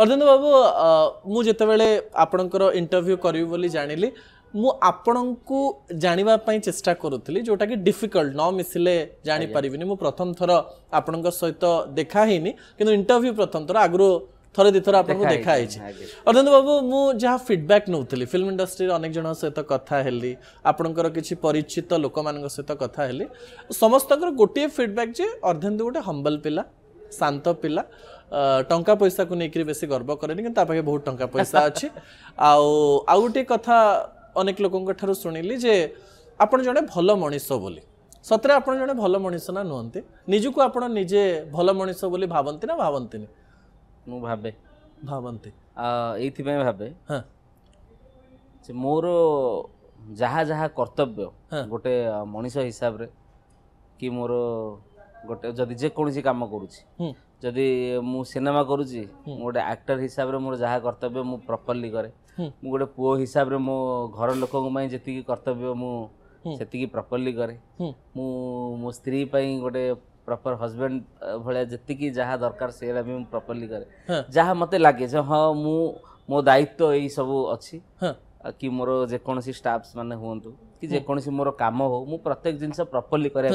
अर्धेंदु बाबू मु जेतेबेले आपणकर इंटरव्यू करिवि बोली जानिली मु आपणको जानिबा पई चेष्टा करूथली जोटा कि डिफिकल्ट न मिसिले जानि परिबिनी मु प्रथम थर आपणक सहित देखा हेनी किंतु इंटरव्यू प्रथम थर आगरो थरे दिथर आपको देखा अर्धेंदु बाबू मु जहाँ फीडबैक नौली फिल्म इंडस्ट्री अनेक जन सहित कथा हेली आपणकर किसी परिचित लोक मान सहित कथा हेली समस्त गोटे फीडबैक जे अर्धेंदु गोटे हम्बल पिला शांत पिला टंका पैसा को लेकर बेसी गर्व करेनि कि पाखे बहुत टंका पैसा अच्छी आउ गोटे कथा अनेक लोकों ठारू शुणिली जे आपण जड़े भल मनीष बोली सतरे आपण जड़े भल मनीष ना नुहति निजको आपण निजे भल मनीष बोली भावती ना भावती मु भाबे भावती एथि भाबे हाँ मोर जहा जहा कर्तव्य गोटे मनीष हिसाब रे कि मोर गोटे जदि जे कोनसी काम करूची जदि मु सिनेमा करूची गोटे एक्टर हिसाब रे मोर जहा कर्तव्य मु प्रॉपर्ली करे मु गोटे पुओ हिसाब रे मो घर लोकों पई जेति कर्तव्य मु सेति प्रॉपर्ली करे मु मो स्त्री पई गोटे प्रॉपर हस्बैंड भले जेति जहा दरकार सेरा भी मु प्रॉपर्ली करे जहा मते लागे जे हां मु मो दायित्व एई सब अछि कि मोर जे कोनसी स्टाफ्स माने होंतु कि जे कोनसी मोर काम हो मु प्रत्येक जिंस प्रॉपर्ली करे